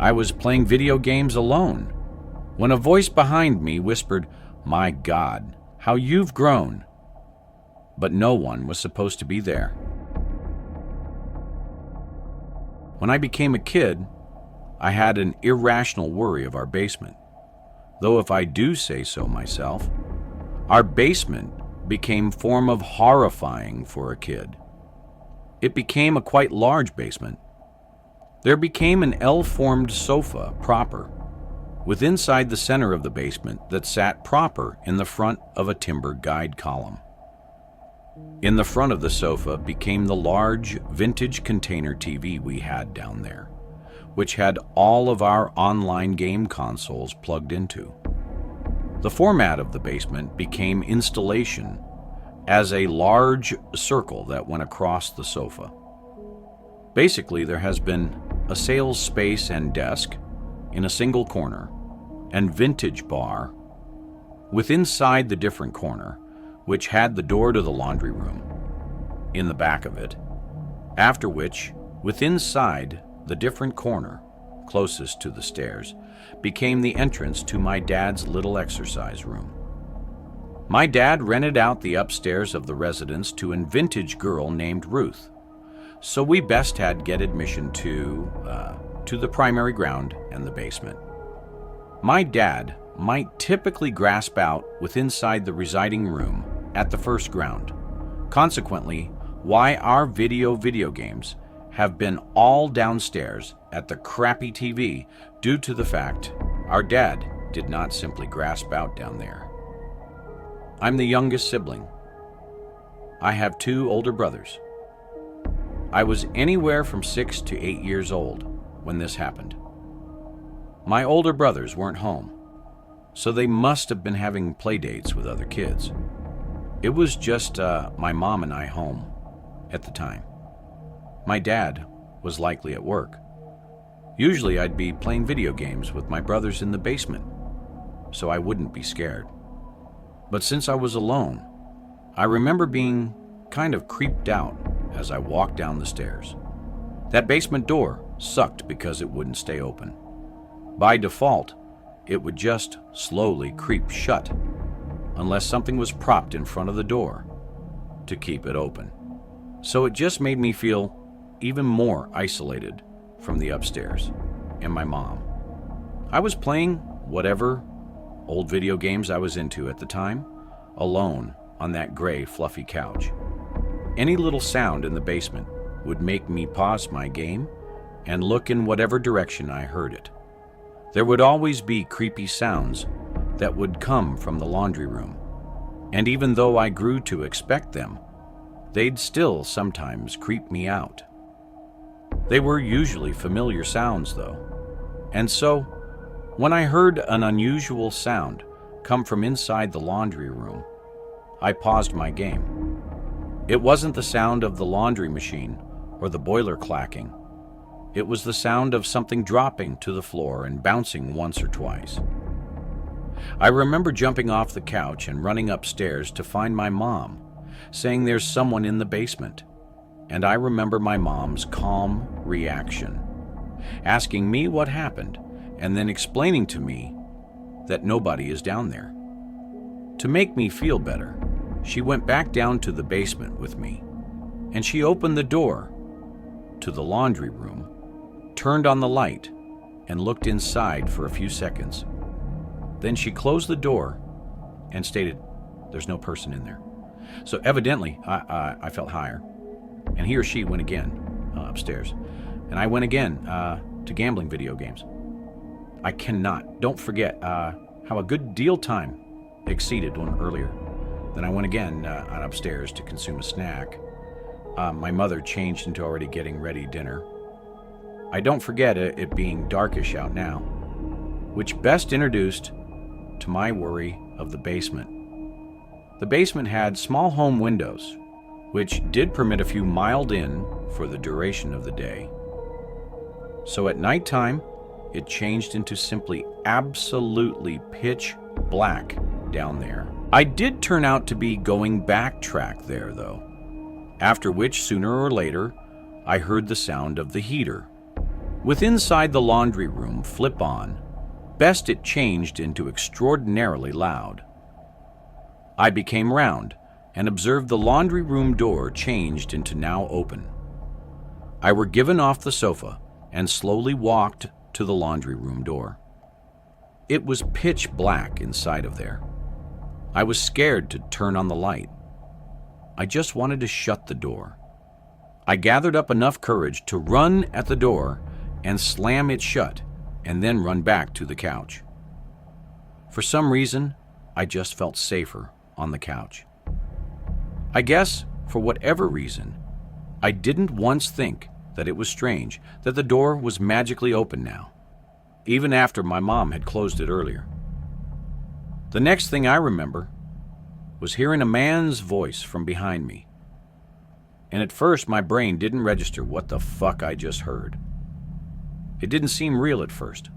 I was playing video games alone when a voice behind me whispered, "My God, how you've grown." But no one was supposed to be there. When I became a kid, I had an irrational worry of our basement. Though if I do say so myself, our basement became form of horrifying for a kid. It became a quite large basement. There became an L-formed sofa proper, with inside the center of the basement that sat proper in the front of a timber guide column. In the front of the sofa became the large vintage container TV we had down there, which had all of our online game consoles plugged into. The format of the basement became installation as a large circle that went across the sofa. Basically, there has been a sales space and desk in a single corner and vintage bar with inside the different corner, which had the door to the laundry room in the back of it, after which, with inside the different corner closest to the stairs, became the entrance to my dad's little exercise room. My dad rented out the upstairs of the residence to a vintage girl named Ruth, so we best had get admission to the primary ground and the basement. My dad might typically grasp out with inside the residing room at the first ground. Consequently, why our video games have been all downstairs at the crappy TV due to the fact our dad did not simply grasp out down there. I'm the youngest sibling. I have 2 older brothers. I was anywhere from 6 to 8 years old when this happened. My older brothers weren't home, so they must have been having play dates with other kids. It was just my mom and I home at the time. My dad was likely at work. Usually I'd be playing video games with my brothers in the basement, so I wouldn't be scared. But since I was alone, I remember being kind of creeped out as I walked down the stairs. That basement door sucked because it wouldn't stay open. By default, it would just slowly creep shut unless something was propped in front of the door to keep it open. So it just made me feel even more isolated from the upstairs and my mom. I was playing whatever old video games I was into at the time, alone on that gray, fluffy couch. Any little sound in the basement would make me pause my game and look in whatever direction I heard it. There would always be creepy sounds that would come from the laundry room, and even though I grew to expect them, they'd still sometimes creep me out. They were usually familiar sounds, though, and so when I heard an unusual sound come from inside the laundry room, I paused my game. It wasn't the sound of the laundry machine or the boiler clacking. It was the sound of something dropping to the floor and bouncing once or twice. I remember jumping off the couch and running upstairs to find my mom, saying there's someone in the basement. And I remember my mom's calm reaction, asking me what happened and then explaining to me that nobody is down there. To make me feel better, she went back down to the basement with me, and she opened the door to the laundry room, turned on the light, and looked inside for a few seconds. Then she closed the door and stated, "There's no person in there." So evidently, I felt higher, and he or she went again upstairs, and I went again to gambling video games. I don't forget how a good deal time exceeded one earlier. Then I went again on upstairs to consume a snack. My mother changed into already getting ready dinner. I don't forget it being darkish out now, which best introduced to my worry of the basement. The basement had small home windows, which did permit a few mild in for the duration of the day. So at nighttime, it changed into simply absolutely pitch black down there. I did turn out to be going backtrack there, though, after which, sooner or later, I heard the sound of the heater, With inside the laundry room flip on, best it changed into extraordinarily loud. I became round and observed the laundry room door changed into now open. I were given off the sofa and slowly walked to the laundry room door. It was pitch black inside of there. I was scared to turn on the light. I just wanted to shut the door. I gathered up enough courage to run at the door and slam it shut, and then run back to the couch. For some reason, I just felt safer on the couch. I guess, for whatever reason, I didn't once think that it was strange that the door was magically open now, even after my mom had closed it earlier. The next thing I remember was hearing a man's voice from behind me. And at first, my brain didn't register what the fuck I just heard. It didn't seem real at first.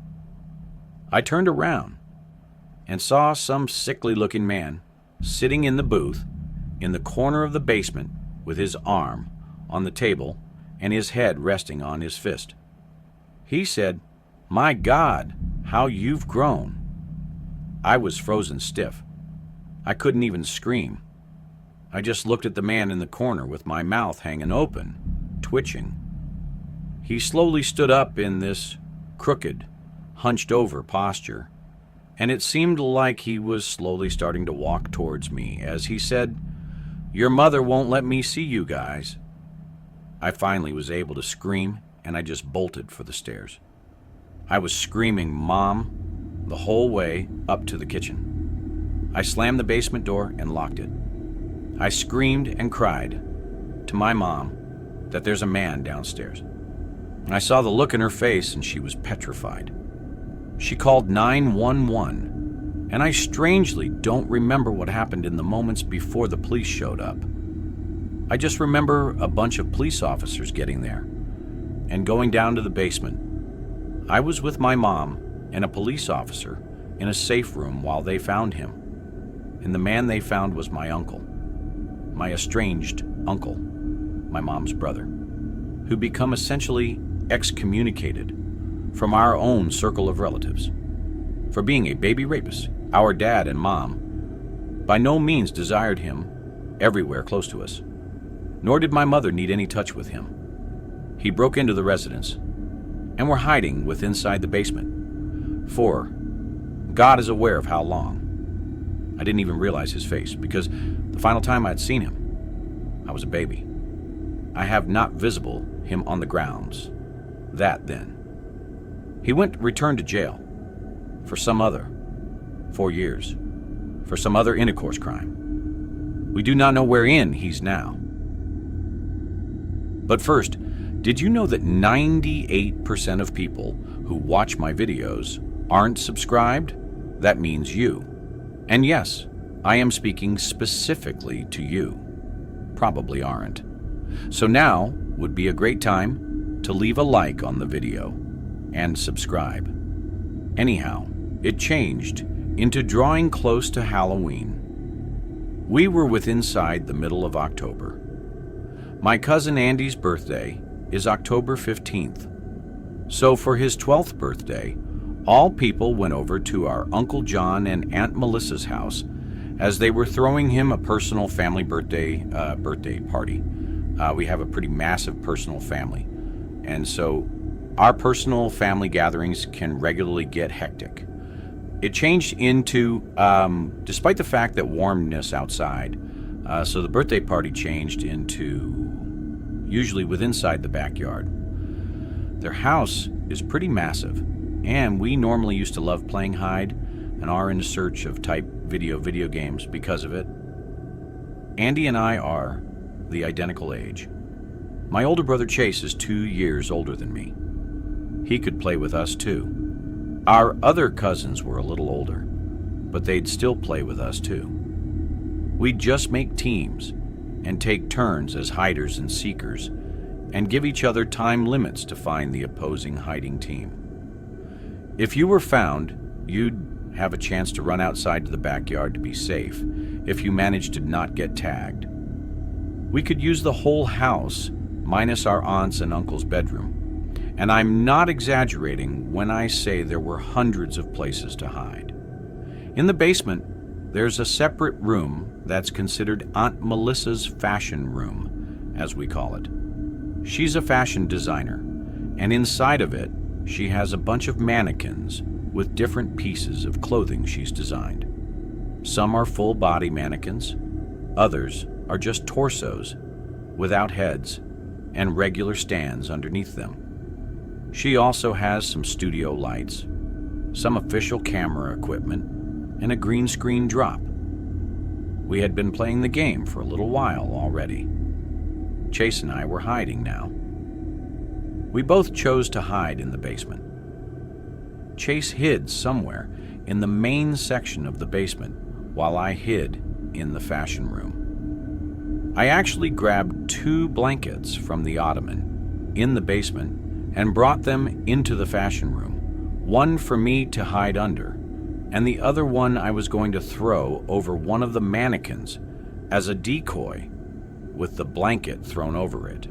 I turned around and saw some sickly-looking man sitting in the booth in the corner of the basement with his arm on the table and his head resting on his fist. He said, "My God, how you've grown." I was frozen stiff. I couldn't even scream. I just looked at the man in the corner with my mouth hanging open, twitching. He slowly stood up in this crooked, hunched-over posture, and it seemed like he was slowly starting to walk towards me as he said, "Your mother won't let me see you guys." I finally was able to scream, and I just bolted for the stairs. I was screaming "Mom" the whole way up to the kitchen. I slammed the basement door and locked it. I screamed and cried to my mom that there's a man downstairs. I saw the look in her face and she was petrified. She called 911, and I strangely don't remember what happened in the moments before the police showed up. I just remember a bunch of police officers getting there and going down to the basement. I was with my mom and a police officer in a safe room while they found him, and the man they found was my uncle, my estranged uncle, my mom's brother, who become essentially excommunicated from our own circle of relatives for being a baby rapist. Our dad and mom by no means desired him everywhere close to us, nor did my mother need any touch with him. He broke into the residence and were hiding with inside the basement for God is aware of how long. I didn't even realize his face because the final time I'd seen him, I was a baby. I have not visible him on the grounds. That then. He returned to jail for some other 4 years, for some other intercourse crime. We do not know wherein he's now. But first, did you know that 98% of people who watch my videos aren't subscribed? That means you. And yes, I am speaking specifically to you. Probably aren't. So now would be a great time to leave a like on the video and subscribe. Anyhow, it changed into drawing close to Halloween. We were inside the middle of October. My cousin Andy's birthday is October 15th. So for his 12th birthday, all people went over to our Uncle John and Aunt Melissa's house as they were throwing him a personal family birthday party. We have a pretty massive personal family, and so our personal family gatherings can regularly get hectic. It changed into, despite the fact that warmness outside, so the birthday party changed into usually inside the backyard. Their house is pretty massive, and we normally used to love playing hide and are in search of video games because of it. Andy and I are the identical age. My older brother Chase is 2 years older than me. He could play with us too. Our other cousins were a little older, but they'd still play with us too. We'd just make teams and take turns as hiders and seekers and give each other time limits to find the opposing hiding team. If you were found, you'd have a chance to run outside to the backyard to be safe if you managed to not get tagged. We could use the whole house minus our aunt's and uncle's bedroom, And I'm not exaggerating when I say there were hundreds of places to hide. In the basement, there's a separate room that's considered Aunt Melissa's fashion room, as we call it. She's a fashion designer, and inside of it, she has a bunch of mannequins with different pieces of clothing she's designed. Some are full-body mannequins, others are just torsos without heads and regular stands underneath them. She also has some studio lights, some official camera equipment, and a green screen drop. We had been playing the game for a little while already. Chase and I were hiding now. We both chose to hide in the basement. Chase hid somewhere in the main section of the basement while I hid in the fashion room. I actually grabbed 2 blankets from the ottoman in the basement and brought them into the fashion room, one for me to hide under, and the other one I was going to throw over one of the mannequins as a decoy with the blanket thrown over it.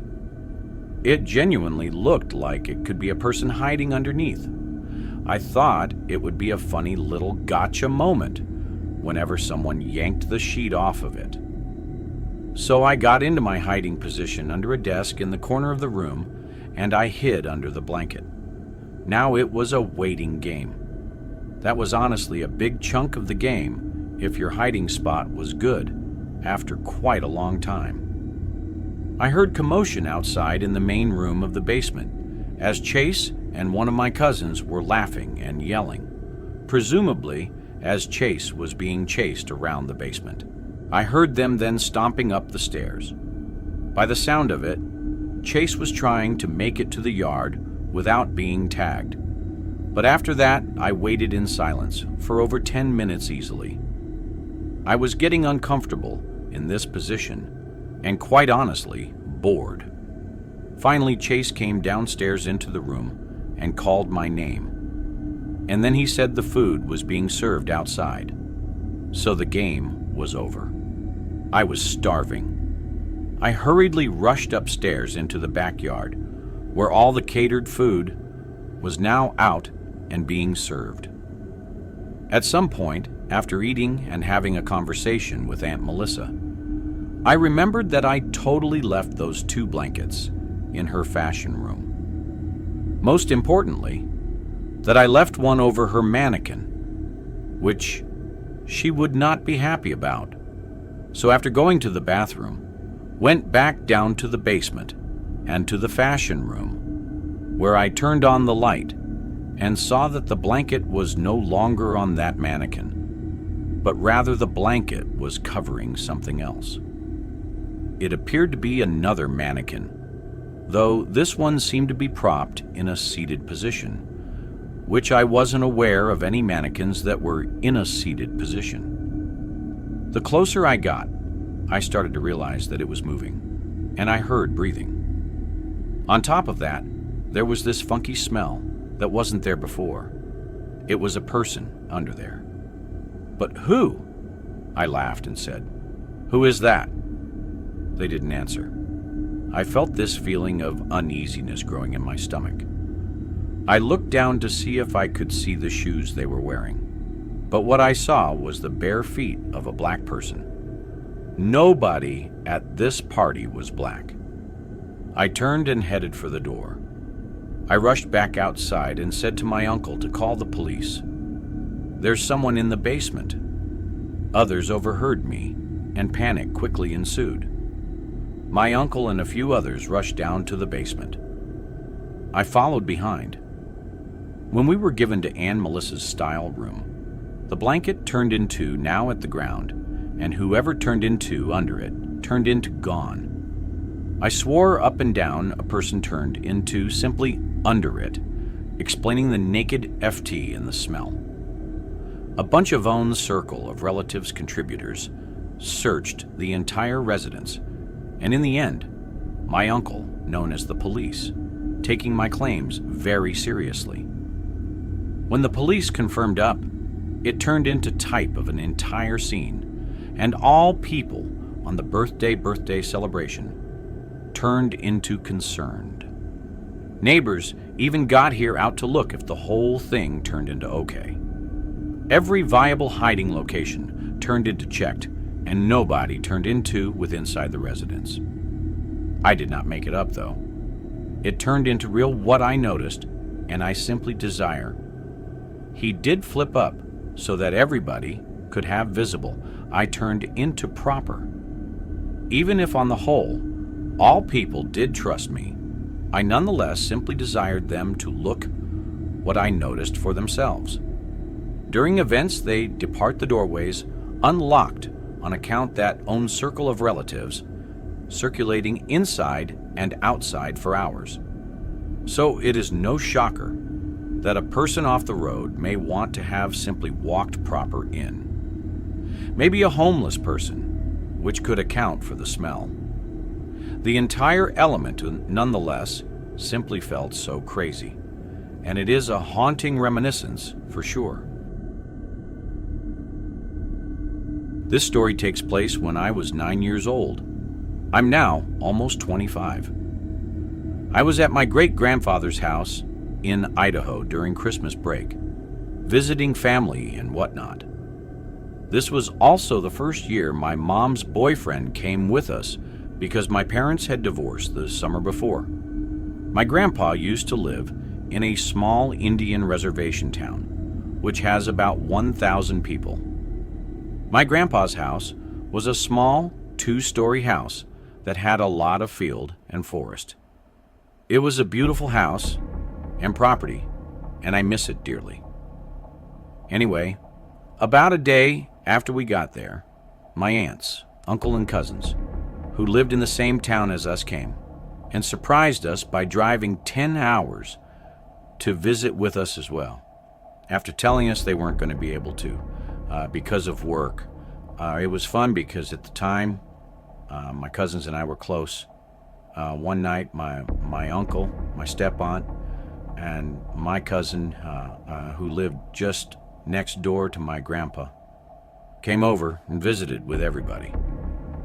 It genuinely looked like it could be a person hiding underneath. I thought it would be a funny little gotcha moment whenever someone yanked the sheet off of it. So I got into my hiding position under a desk in the corner of the room, and I hid under the blanket. Now it was a waiting game. That was honestly a big chunk of the game if your hiding spot was good after quite a long time. I heard commotion outside in the main room of the basement as Chase and one of my cousins were laughing and yelling, presumably as Chase was being chased around the basement. I heard them then stomping up the stairs. By the sound of it, Chase was trying to make it to the yard without being tagged. But after that, I waited in silence for over 10 minutes easily. I was getting uncomfortable in this position and quite honestly, bored. Finally, Chase came downstairs into the room and called my name. And then he said the food was being served outside. So the game was over. I was starving. I hurriedly rushed upstairs into the backyard, where all the catered food was now out and being served. At some point, after eating and having a conversation with Aunt Melissa, I remembered that I totally left those 2 blankets in her fashion room. Most importantly, that I left one over her mannequin, which she would not be happy about. So after going to the bathroom, went back down to the basement and to the fashion room, where I turned on the light and saw that the blanket was no longer on that mannequin, but rather the blanket was covering something else. It appeared to be another mannequin, though this one seemed to be propped in a seated position, which I wasn't aware of any mannequins that were in a seated position. The closer I got, I started to realize that it was moving, and I heard breathing. On top of that, there was this funky smell that wasn't there before. It was a person under there. But who? I laughed and said, "Who is that?" They didn't answer. I felt this feeling of uneasiness growing in my stomach. I looked down to see if I could see the shoes they were wearing, but what I saw was the bare feet of a black person. Nobody at this party was black. I turned and headed for the door. I rushed back outside and said to my uncle to call the police. "There's someone in the basement." Others overheard me, and panic quickly ensued. My uncle and a few others rushed down to the basement. I followed behind. When we were given to Aunt Melissa's style room, the blanket turned in 2 now at the ground, and whoever turned in 2 under it turned into gone. I swore up and down a person turned into simply under it, explaining the naked FT and the smell. A bunch of own circle of relatives contributors searched the entire residence, and in the end, my uncle, known as the police, taking my claims very seriously. When the police confirmed up, it turned into type of an entire scene, and all people on the birthday celebration turned into concerned. Neighbors even got here out to look if the whole thing turned into okay. Every viable hiding location turned into checked, and nobody turned into with inside the residence. I did not make it up, though. It turned into real what I noticed, and I simply desire. He did flip up so that everybody could have visible. I turned into proper. Even if on the whole, all people did trust me, I nonetheless simply desired them to look what I noticed for themselves. During events, they depart the doorways unlocked on account that own circle of relatives, circulating inside and outside for hours. So it is no shocker that a person off the road may want to have simply walked proper in. Maybe a homeless person, which could account for the smell. The entire element, nonetheless, simply felt so crazy, and it is a haunting reminiscence for sure. This story takes place when I was 9 years old. I'm now almost 25. I was at my great-grandfather's house in Idaho during Christmas break, visiting family and whatnot. This was also the first year my mom's boyfriend came with us because my parents had divorced the summer before. My grandpa used to live in a small Indian reservation town, which has about 1,000 people. My grandpa's house was a small 2-story house that had a lot of field and forest. It was a beautiful house and property, and I miss it dearly. Anyway, about a day after we got there, my aunts, uncle, and cousins, who lived in the same town as us, came and surprised us by driving 10 hours to visit with us as well. After telling us they weren't going to be able to because of work. It was fun because at the time, my cousins and I were close. One night, my uncle, my step-aunt, and my cousin, who lived just next door to my grandpa, came over and visited with everybody.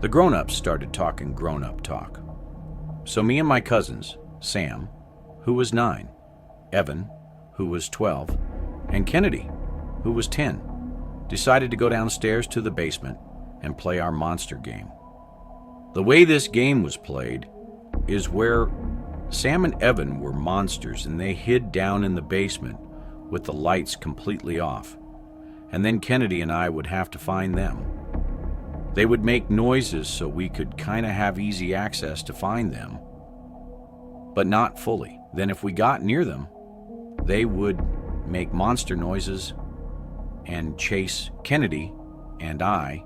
The grown-ups started talking grown-up talk. So me and my cousins, Sam, who was 9, Evan, who was 12, and Kennedy, who was 10, decided to go downstairs to the basement and play our monster game. The way this game was played is where Sam and Evan were monsters and they hid down in the basement with the lights completely off. And then Kennedy and I would have to find them. They would make noises so we could kind of have easy access to find them, but not fully. Then if we got near them, they would make monster noises and chase Kennedy and I,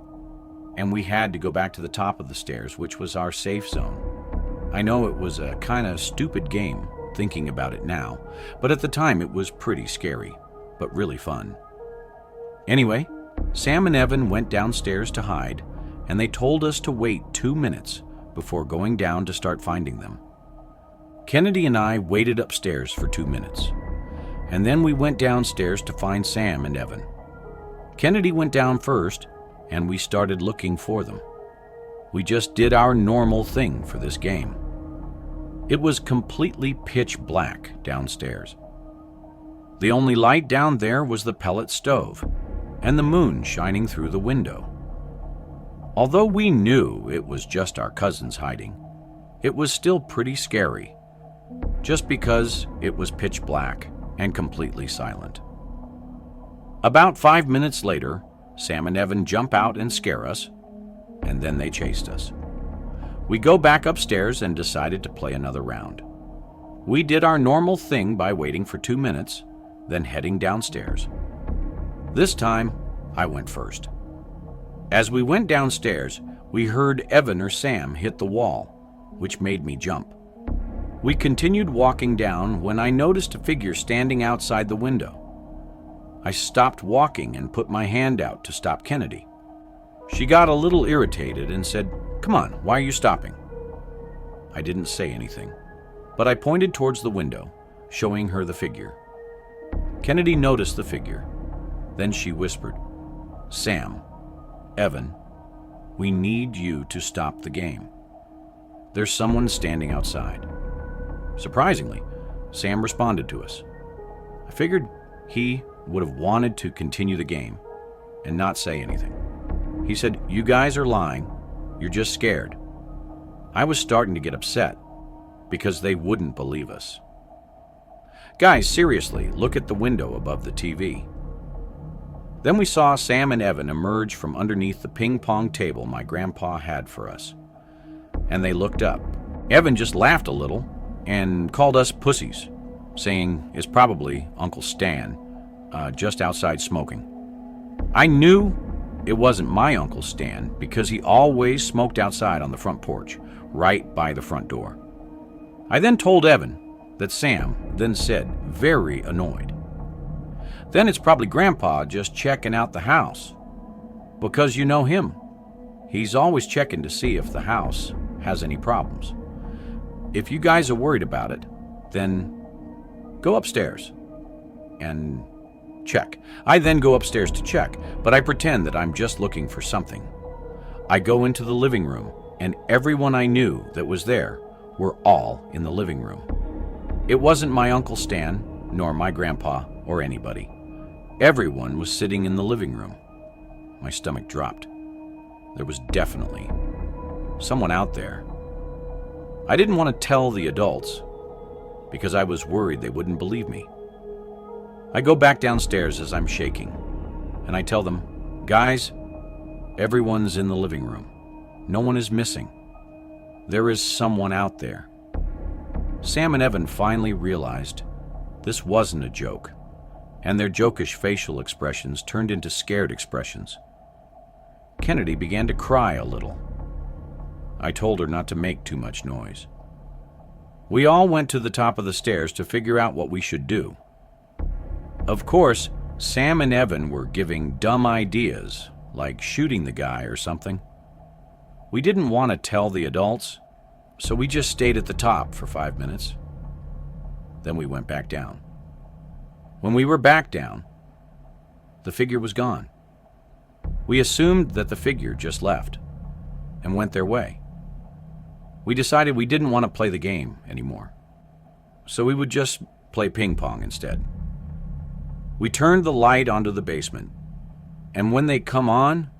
and we had to go back to the top of the stairs, which was our safe zone. I know it was a kind of stupid game, thinking about it now, but at the time it was pretty scary, but really fun. Anyway, Sam and Evan went downstairs to hide, and they told us to wait 2 minutes before going down to start finding them. Kennedy and I waited upstairs for 2 minutes, and then we went downstairs to find Sam and Evan. Kennedy went down first, and we started looking for them. We just did our normal thing for this game. It was completely pitch black downstairs. The only light down there was the pellet stove and the moon shining through the window. Although we knew it was just our cousins hiding, it was still pretty scary, just because it was pitch black and completely silent. About 5 minutes later, Sam and Evan jump out and scare us, and then they chased us. We go back upstairs and decided to play another round. We did our normal thing by waiting for 2 minutes, then heading downstairs. This time, I went first. As we went downstairs, we heard Evan or Sam hit the wall, which made me jump. We continued walking down when I noticed a figure standing outside the window. I stopped walking and put my hand out to stop Kennedy. She got a little irritated and said, "Come on, why are you stopping?" I didn't say anything, but I pointed towards the window, showing her the figure. Kennedy noticed the figure. Then she whispered, "Sam, Evan, we need you to stop the game. There's someone standing outside." Surprisingly, Sam responded to us. I figured he would have wanted to continue the game and not say anything. He said, "You guys are lying. You're just scared." I was starting to get upset because they wouldn't believe us. "Guys, seriously, look at the window above the TV." Then we saw Sam and Evan emerge from underneath the ping pong table my grandpa had for us. And they looked up. Evan just laughed a little and called us pussies, saying it's probably Uncle Stan, just outside smoking. I knew it wasn't my Uncle Stan because he always smoked outside on the front porch, right by the front door. I then told Evan that Sam then said, very annoyed, "Then it's probably Grandpa just checking out the house. Because you know him. He's always checking to see if the house has any problems. If you guys are worried about it, then go upstairs and check." I then go upstairs to check, but I pretend that I'm just looking for something. I go into the living room, and everyone I knew that was there were all in the living room. It wasn't my Uncle Stan, nor my grandpa, or anybody. Everyone was sitting in the living room. My stomach dropped. There was definitely someone out there. I didn't want to tell the adults because I was worried they wouldn't believe me. I go back downstairs as I'm shaking, and I tell them, "Guys, everyone's in the living room. No one is missing. There is someone out there." Sam and Evan finally realized this wasn't a joke, and their jokish facial expressions turned into scared expressions. Kennedy began to cry a little. I told her not to make too much noise. We all went to the top of the stairs to figure out what we should do. Of course, Sam and Evan were giving dumb ideas, like shooting the guy or something. We didn't want to tell the adults, so we just stayed at the top for 5 minutes. Then we went back down. When we were back down, the figure was gone. We assumed that the figure just left and went their way. We decided we didn't want to play the game anymore, so we would just play ping pong instead. We turned the light onto the basement, and when they come on,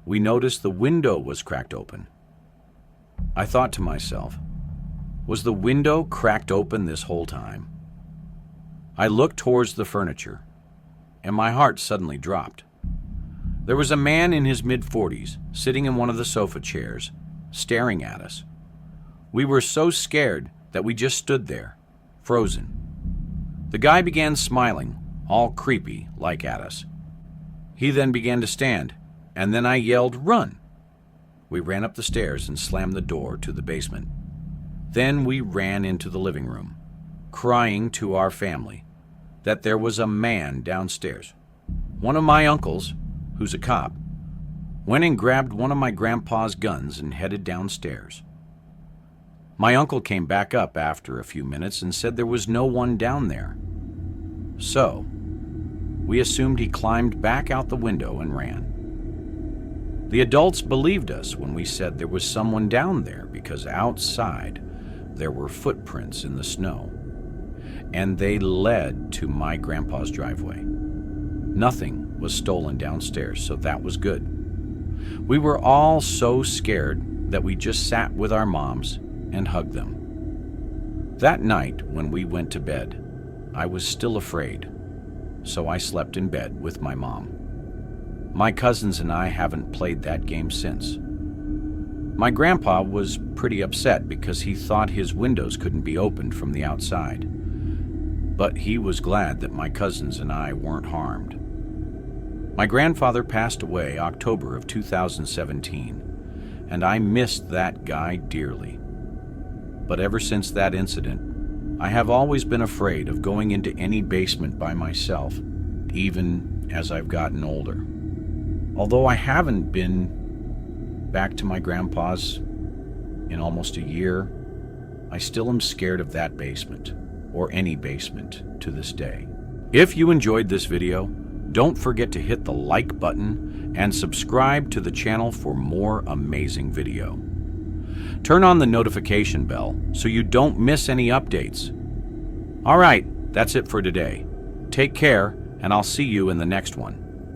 we noticed the window was cracked open. I thought to myself, was the window cracked open this whole time? I looked towards the furniture, and my heart suddenly dropped. There was a man in his mid-40s sitting in one of the sofa chairs, staring at us. We were so scared that we just stood there, frozen. The guy began smiling, all creepy like at us. He then began to stand, and then I yelled, "Run!" We ran up the stairs and slammed the door to the basement. Then we ran into the living room, crying to our family that there was a man downstairs. One of my uncles, who's a cop, went and grabbed one of my grandpa's guns and headed downstairs. My uncle came back up after a few minutes and said there was no one down there. So, we assumed he climbed back out the window and ran. The adults believed us when we said there was someone down there because outside there were footprints in the snow, and they led to my grandpa's driveway. Nothing was stolen downstairs, so that was good. We were all so scared that we just sat with our moms and hugged them. That night, when we went to bed, I was still afraid, so I slept in bed with my mom. My cousins and I haven't played that game since. My grandpa was pretty upset because he thought his windows couldn't be opened from the outside, but he was glad that my cousins and I weren't harmed. My grandfather passed away October of 2017, and I missed that guy dearly. But ever since that incident, I have always been afraid of going into any basement by myself, even as I've gotten older. Although I haven't been back to my grandpa's in almost a year, I still am scared of that basement, or any basement to this day. If you enjoyed this video, don't forget to hit the like button and subscribe to the channel for more amazing video. Turn on the notification bell so you don't miss any updates. All right, that's it for today. Take care, and I'll see you in the next one.